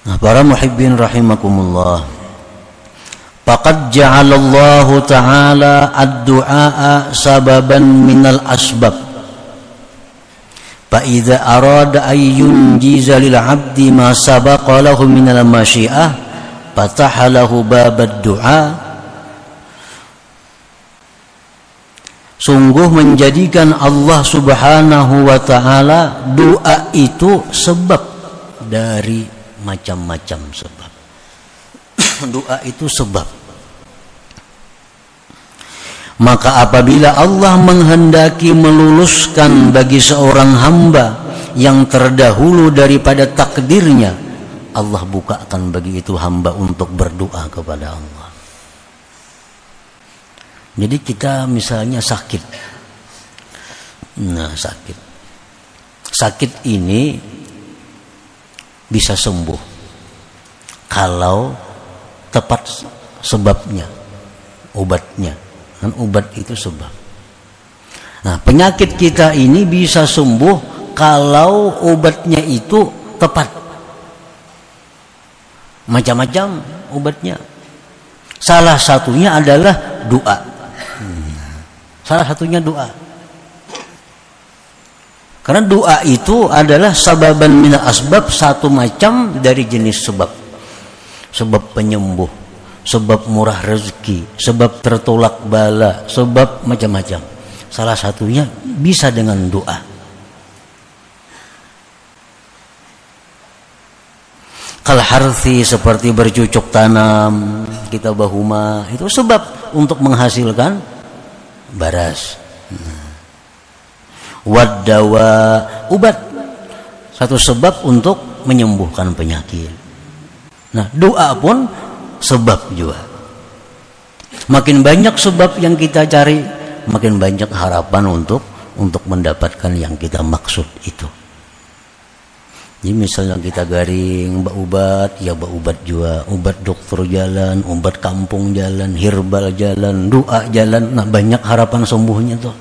Nah, para muhibbin rahimakumullah, faqad ja'alallahu ta'ala ad-du'a sababan minal asbab. Fa idza arada ay yunjiza lil 'abdi ma sabaqa lahu minal masyiah fataha lahu babad du'a. Sungguh menjadikan Allah Subhanahu wa ta'ala doa itu sebab dari macam-macam sebab. Doa itu sebab. Maka apabila Allah menghendaki meluluskan bagi seorang hamba yang terdahulu daripada takdirnya, Allah bukakan bagi itu hamba untuk berdoa kepada Allah. Jadi kita misalnya sakit. Nah, sakit ini bisa sembuh kalau tepat sebabnya, obatnya. Kan obat itu sebab. Nah, penyakit kita ini bisa sembuh kalau obatnya itu tepat. Macam-macam obatnya. Salah satunya adalah doa. Salah satunya doa. Karena doa itu adalah sababan minal asbab, satu macam dari jenis sebab. Sebab penyembuh, sebab murah rezeki, sebab tertolak bala, sebab macam-macam. Salah satunya bisa dengan doa. Kal harthi, seperti bercocok tanam, kita bahuma, itu sebab untuk menghasilkan baras. Wadawa, obat, satu sebab untuk menyembuhkan penyakit. Nah, doa pun sebab juga. Makin banyak sebab yang kita cari, makin banyak harapan untuk mendapatkan yang kita maksud itu. Jadi misalnya kita garing obat, ya obat juga, obat dokter jalan, obat kampung jalan, herbal jalan, doa jalan. Nah, banyak harapan sembuhnya tuh.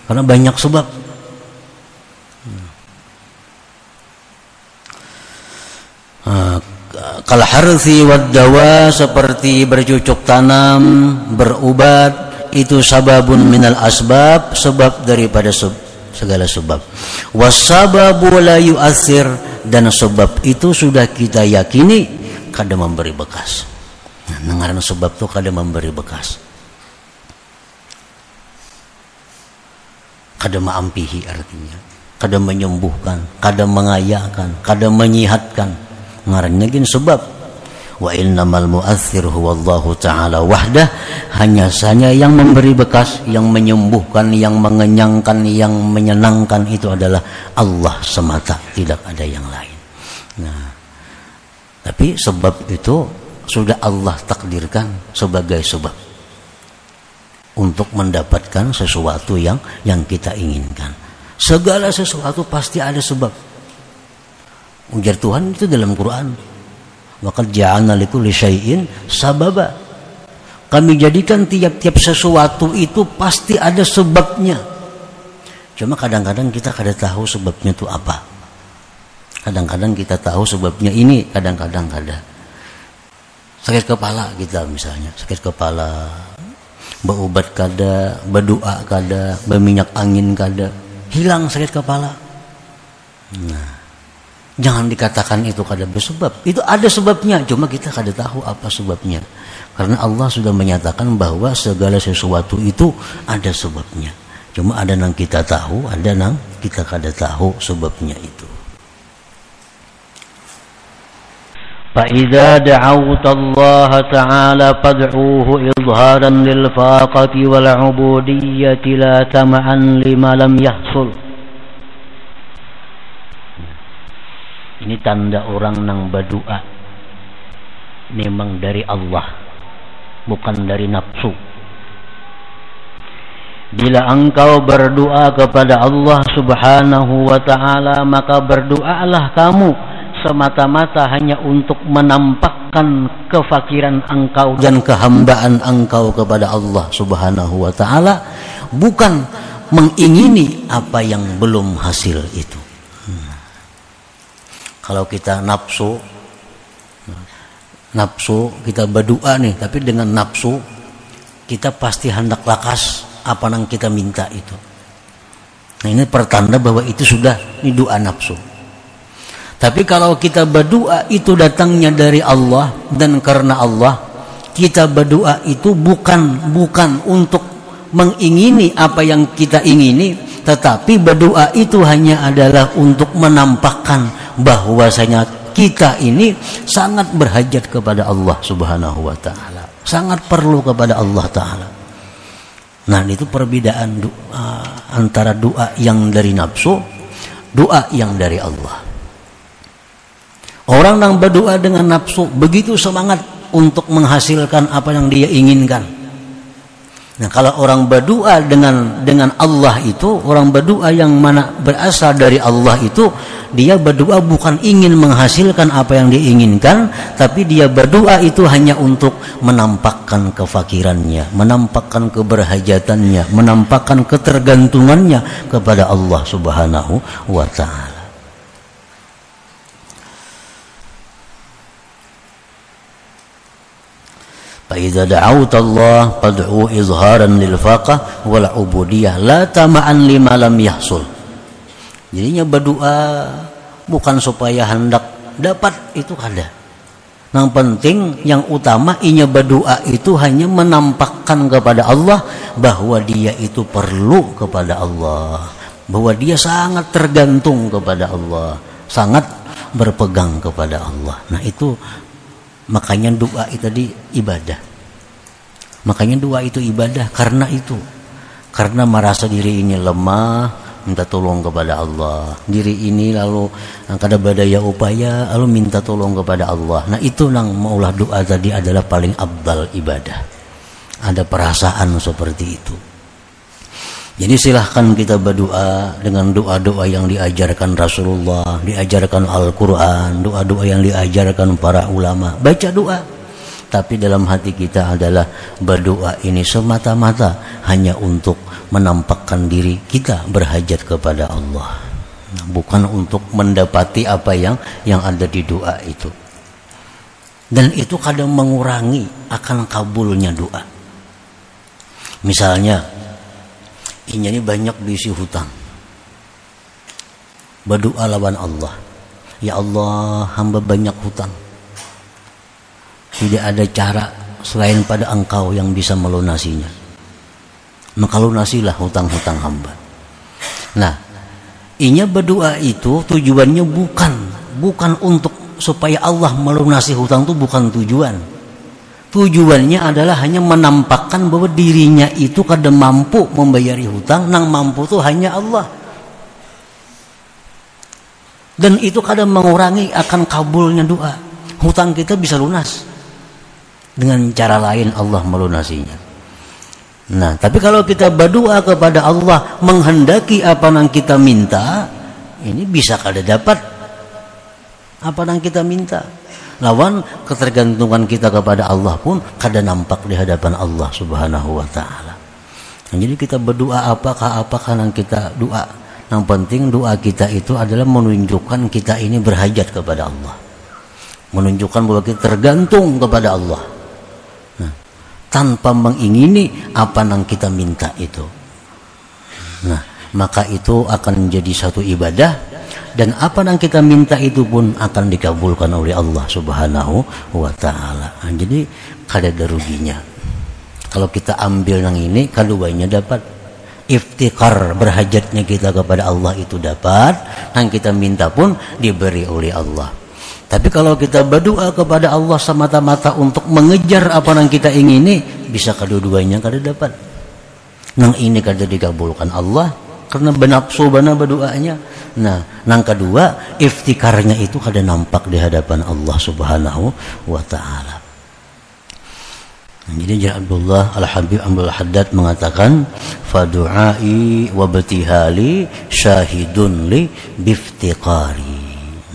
Karena banyak sebab. Kal harthi wad dawa, seperti bercocok tanam, berobat, itu sababun minal asbab, sebab daripada segala sebab. Wasababu la yu'athir, dan sebab itu sudah kita yakini kada memberi bekas. Nah, ngaran sebab itu kada memberi bekas. Kada maampihi artinya, kada menyembuhkan, kada mengayakan, kada menyihatkan. Ngarannya gin sebab. Wa innamal mu'athir huwallahu ta'ala wahdah, hanya saja yang memberi bekas, yang menyembuhkan, yang mengenyangkan, yang menyenangkan itu adalah Allah semata, tidak ada yang lain. Nah, tapi sebab itu sudah Allah takdirkan sebagai sebab untuk mendapatkan sesuatu yang kita inginkan. Segala sesuatu pasti ada sebab. Ujar Tuhan itu dalam Quran, waqad ja'alna likulli syai'in sababa. Kami jadikan tiap-tiap sesuatu itu pasti ada sebabnya. Cuma kadang-kadang kita kada tahu sebabnya itu apa. Kadang-kadang kita tahu sebabnya ini, kadang-kadang kada. Sakit kepala kita misalnya, sakit kepala, berobat kada, berdoa kada, berminyak angin kada, hilang sakit kepala. Nah, jangan dikatakan itu kada bersebab. Itu ada sebabnya, cuma kita kada tahu apa sebabnya. Karena Allah sudah menyatakan bahwa segala sesuatu itu ada sebabnya. Cuma ada yang kita tahu, ada yang kita kada tahu sebabnya itu. فَإِذَا دَعَوْتَ اللَّهَ تَعَالَى فَادْعُوهُ إِظْهَارًا لِلْفَاقَةِ وَالْعُبُودِيَّةِ لَا تَمَعًا لِمَا لَمْ يَحْصُلْ. Ini tanda orang nang berdoa memang dari Allah, bukan dari nafsu. Bila engkau berdoa kepada Allah Subhanahu wa ta'ala, maka berdoalah kamu semata-mata hanya untuk menampakkan kefakiran engkau dan kehambaan engkau kepada Allah Subhanahu wa ta'ala, bukan mengingini apa yang belum hasil itu. Kalau kita nafsu Nafsu kita berdoa nih, tapi dengan nafsu kita pasti hendak lakas apa yang kita minta itu. Nah ini pertanda bahwa itu sudah ini doa nafsu. Tapi kalau kita berdoa itu datangnya dari Allah dan karena Allah, kita berdoa itu bukan untuk mengingini apa yang kita ingini, tetapi berdoa itu hanya adalah untuk menampakkan bahwasanya kita ini sangat berhajat kepada Allah Subhanahu wa taala, sangat perlu kepada Allah taala. Nah, itu perbedaan antara doa yang dari nafsu, doa yang dari Allah. Orang yang berdoa dengan nafsu begitu semangat untuk menghasilkan apa yang dia inginkan. Nah, kalau orang berdoa dengan Allah itu, orang berdoa yang mana berasal dari Allah itu, dia berdoa bukan ingin menghasilkan apa yang diinginkan, tapi dia berdoa itu hanya untuk menampakkan kefakirannya, menampakkan keberhajatannya, menampakkan ketergantungannya kepada Allah Subhanahu wa taala. فإذا دعوت الله فادعوا إظهارا للفاقة والعبودية لا تمعا لما لم يحصل. Jadinya berdoa bukan supaya hendak dapat, itu ada. Yang penting, yang utama inya berdoa itu hanya menampakkan kepada Allah bahwa dia itu perlu kepada Allah, bahwa dia sangat tergantung kepada Allah, sangat berpegang kepada Allah. Nah itu makanya doa itu tadi ibadah. Makanya doa itu ibadah karena itu. Karena merasa diri ini lemah, minta tolong kepada Allah. Diri ini lalu kada badaya upaya, lalu minta tolong kepada Allah. Nah itu nang maulah doa tadi adalah paling abdal ibadah. Ada perasaan seperti itu. Jadi silahkan kita berdoa dengan doa-doa yang diajarkan Rasulullah, diajarkan Al-Quran, doa-doa yang diajarkan para ulama. Baca doa, tapi dalam hati kita adalah berdoa ini semata-mata hanya untuk menampakkan diri kita berhajat kepada Allah, bukan untuk mendapati apa yang ada di doa itu. Dan itu kadang mengurangi akan kabulnya doa. Misalnya ini banyak diisi hutang, berdoa lawan Allah, ya Allah, hamba banyak hutang, tidak ada cara selain pada Engkau yang bisa melunasinya, maka lunasilah hutang-hutang hamba. Nah, inya berdoa itu tujuannya bukan untuk supaya Allah melunasi hutang, itu bukan tujuan. Tujuannya adalah hanya menampakkan bahwa dirinya itu kada mampu membayari hutang, nang mampu itu hanya Allah. Dan itu kadang mengurangi akan kabulnya doa. Hutang kita bisa lunas dengan cara lain, Allah melunasinya. Nah, tapi kalau kita berdoa kepada Allah menghendaki apa yang kita minta, ini bisa kada dapat apa yang kita minta. Lawan ketergantungan kita kepada Allah pun kada nampak di hadapan Allah Subhanahu wa taala. Nah, jadi kita berdoa apakah yang kita doa. Yang penting doa kita itu adalah menunjukkan kita ini berhajat kepada Allah. Menunjukkan bahwa kita tergantung kepada Allah. Nah, tanpa mengingini apa yang kita minta itu. Nah, maka itu akan menjadi satu ibadah. Dan apa yang kita minta itu pun akan dikabulkan oleh Allah Subhanahu wa ta'ala. Nah, jadi kada ada ruginya. Kalau kita ambil yang ini, kaduanya dapat. Iftikar berhajatnya kita kepada Allah itu dapat. Yang kita minta pun diberi oleh Allah. Tapi kalau kita berdoa kepada Allah semata-mata untuk mengejar apa yang kita ingini, bisa kedua-duanya kada dapat. Yang ini kada dikabulkan Allah karena benapsu bana berdoanya. Nah, yang kedua, iftikarnya itu kada nampak di hadapan Allah Subhanahu wa ta'ala. Jadi Abdullah Al-Habib Abdul Haddad mengatakan, fadu'ai wa batihali syahidun li biftiqari.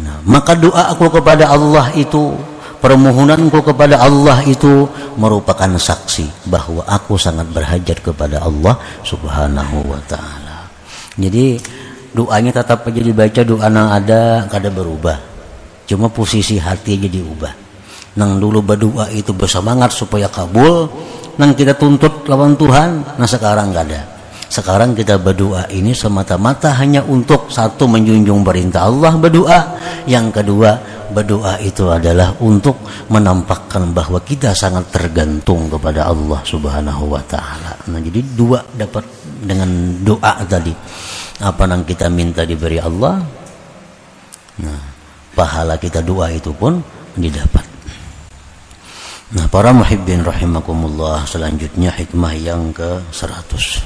Nah, maka doa aku kepada Allah itu, permohonanku kepada Allah itu merupakan saksi bahwa aku sangat berhajat kepada Allah Subhanahu wa ta'ala. Jadi doanya tetap aja dibaca, doa yang ada kada berubah, cuma posisi hati aja diubah. Nang dulu berdoa itu bersemangat supaya kabul, nang kita tuntut lawan Tuhan. Nah sekarang nggak ada. Sekarang kita berdoa ini semata-mata hanya untuk satu, menjunjung perintah Allah berdoa. Yang kedua, berdoa itu adalah untuk menampakkan bahwa kita sangat tergantung kepada Allah Subhanahu wa taala. Nah, jadi dua dapat dengan doa tadi. Apa yang kita minta diberi Allah. Nah, pahala kita doa itu pun didapat. Nah, para muhibbin rahimakumullah, selanjutnya hikmah yang ke-100.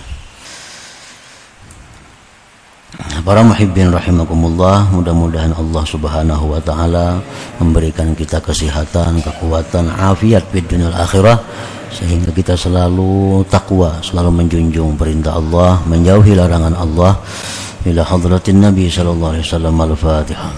Para muhibbin rahimakumullah, mudah-mudahan Allah Subhanahu wa taala memberikan kita kesehatan, kekuatan, afiat di dunia akhirah, sehingga kita selalu takwa, selalu menjunjung perintah Allah, menjauhi larangan Allah. Ila hadratin Nabi sallallahu alaihi wasallam. Al-Fatihah.